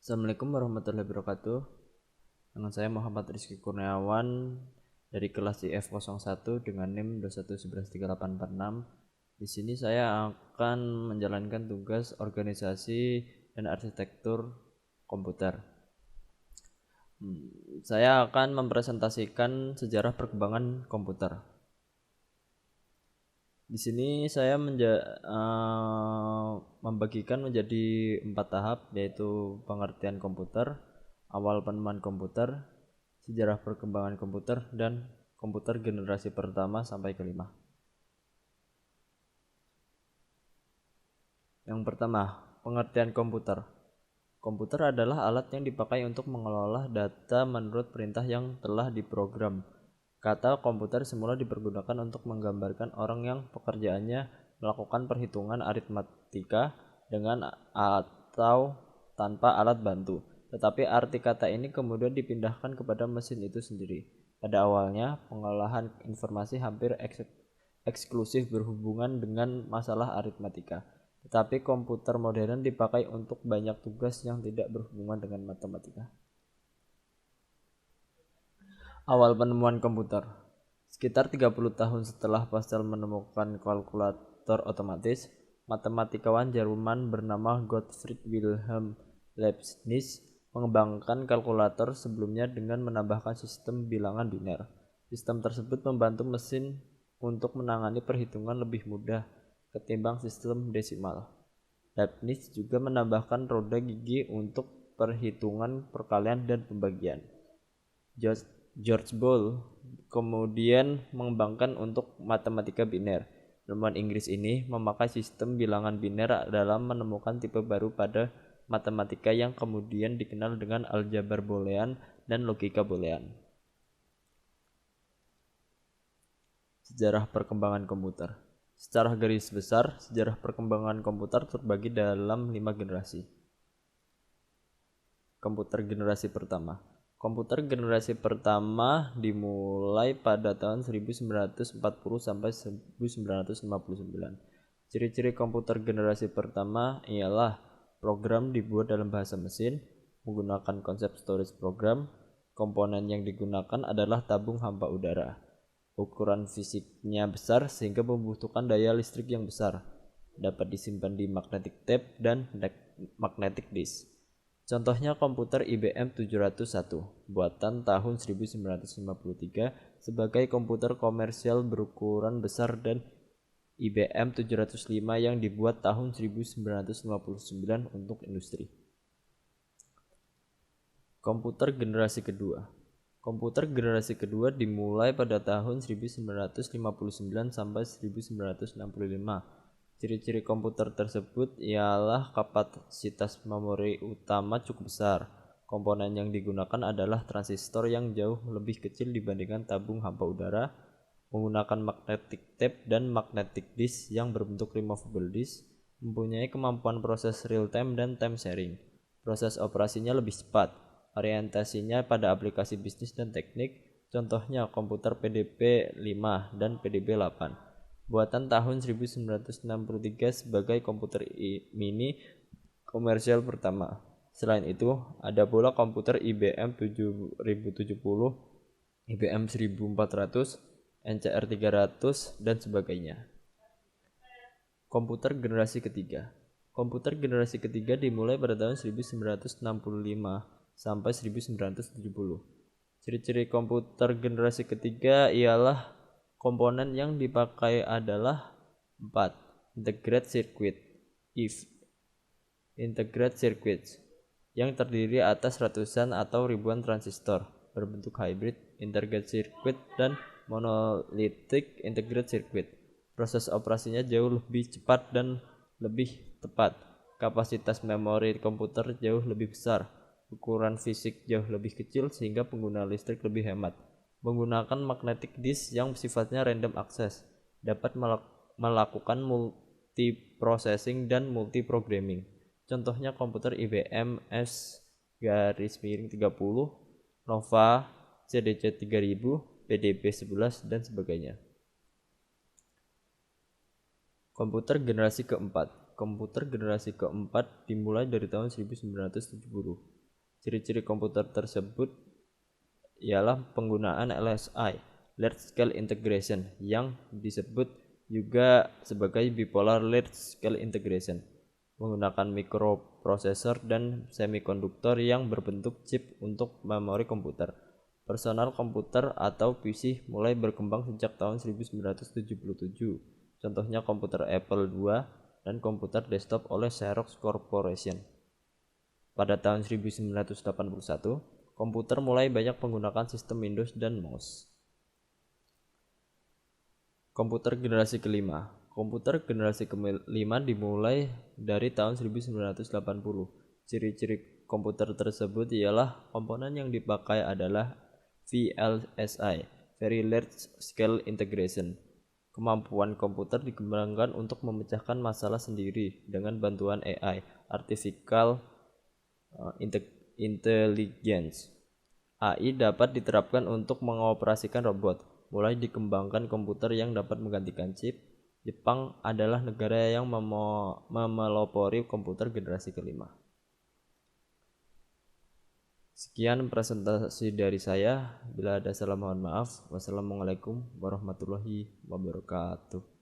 Assalamualaikum warahmatullahi wabarakatuh. Dengan saya Muhammad Rizky Kurniawan dari kelas IF01 dengan NIM 21113846. Di sini saya akan menjalankan tugas organisasi dan arsitektur komputer. Saya akan mempresentasikan sejarah perkembangan komputer. Di sini saya membagikan menjadi 4 tahap, yaitu pengertian komputer, awal penemuan komputer, sejarah perkembangan komputer, dan komputer generasi pertama sampai kelima. Yang pertama, pengertian komputer. Komputer adalah alat yang dipakai untuk mengelola data menurut perintah yang telah diprogram. Kata komputer semula dipergunakan untuk menggambarkan orang yang pekerjaannya melakukan perhitungan aritmatika dengan atau tanpa alat bantu. Tetapi arti kata ini kemudian dipindahkan kepada mesin itu sendiri. Pada awalnya, pengolahan informasi hampir eksklusif berhubungan dengan masalah aritmatika. Tetapi komputer modern dipakai untuk banyak tugas yang tidak berhubungan dengan matematika. Awal penemuan komputer. Sekitar 30 tahun setelah Pascal menemukan kalkulator otomatis, matematikawan Jerman bernama Gottfried Wilhelm Leibniz mengembangkan kalkulator sebelumnya dengan menambahkan sistem bilangan biner. Sistem tersebut membantu mesin untuk menangani perhitungan lebih mudah ketimbang sistem desimal. Leibniz juga menambahkan roda gigi untuk perhitungan perkalian dan pembagian. George Boole kemudian mengembangkan untuk matematika biner. Ilmuwan Inggris ini memakai sistem bilangan biner dalam menemukan tipe baru pada matematika yang kemudian dikenal dengan aljabar boolean dan logika boolean. Sejarah perkembangan komputer. Secara garis besar, sejarah perkembangan komputer terbagi dalam 5 generasi. Komputer generasi pertama. Komputer generasi pertama dimulai pada tahun 1940 sampai 1959. Ciri-ciri komputer generasi pertama ialah program dibuat dalam bahasa mesin, menggunakan konsep storage program. Komponen yang digunakan adalah tabung hampa udara. Ukuran fisiknya besar sehingga membutuhkan daya listrik yang besar. Dapat disimpan di magnetic tape dan magnetic disk. Contohnya komputer IBM 701 buatan tahun 1953 sebagai komputer komersial berukuran besar dan IBM 705 yang dibuat tahun 1959 untuk industri. Komputer generasi kedua. Komputer generasi kedua dimulai pada tahun 1959 sampai 1965. Ciri-ciri komputer tersebut ialah kapasitas memori utama cukup besar. Komponen yang digunakan adalah transistor yang jauh lebih kecil dibandingkan tabung hampa udara, menggunakan magnetic tape dan magnetic disk yang berbentuk removable disk, mempunyai kemampuan proses real time dan time sharing. Proses operasinya lebih cepat. Orientasinya pada aplikasi bisnis dan teknik, contohnya komputer PDP-5 dan PDP-8. Buatan tahun 1963 sebagai komputer mini komersial pertama. Selain itu, ada pula komputer IBM 7070, IBM 1400, NCR 300, dan sebagainya. Komputer generasi ketiga. Komputer generasi ketiga dimulai pada tahun 1965 sampai 1970. Ciri-ciri komputer generasi ketiga ialah komponen yang dipakai adalah 4. Integrated circuit integrated circuits yang terdiri atas ratusan atau ribuan transistor berbentuk hybrid integrated circuit dan monolithic integrated circuit. Proses operasinya jauh lebih cepat dan lebih tepat. Kapasitas memori komputer jauh lebih besar. Ukuran fisik jauh lebih kecil sehingga pengguna listrik lebih hemat. Menggunakan magnetic disk yang sifatnya random access, dapat melakukan multiprocessing dan multiprogramming. Contohnya komputer IBM S-30, Nova, CDC 3000, PDP 11, dan sebagainya. Komputer generasi keempat. Komputer generasi keempat dimulai dari tahun 1970. Ciri-ciri komputer tersebut ialah penggunaan LSI, Large Scale Integration, yang disebut juga sebagai Bipolar Large Scale Integration, menggunakan mikroprosesor dan semikonduktor yang berbentuk chip untuk memori komputer. Personal komputer atau PC mulai berkembang sejak tahun 1977. Contohnya komputer Apple II dan komputer desktop oleh Xerox Corporation. Pada tahun 1981, komputer mulai banyak menggunakan sistem Windows dan mouse. Komputer generasi kelima. Komputer generasi kelima dimulai dari tahun 1980. Ciri-ciri komputer tersebut ialah komponen yang dipakai adalah VLSI, Very Large Scale Integration. Kemampuan komputer dikembangkan untuk memecahkan masalah sendiri dengan bantuan AI, Artificial Intelligence. AI dapat diterapkan untuk mengoperasikan robot, mulai dikembangkan komputer yang dapat menggantikan chip. Jepang adalah negara yang memelopori komputer generasi kelima. Sekian presentasi dari saya. Bila ada salah mohon maaf. Wassalamualaikum warahmatullahi wabarakatuh.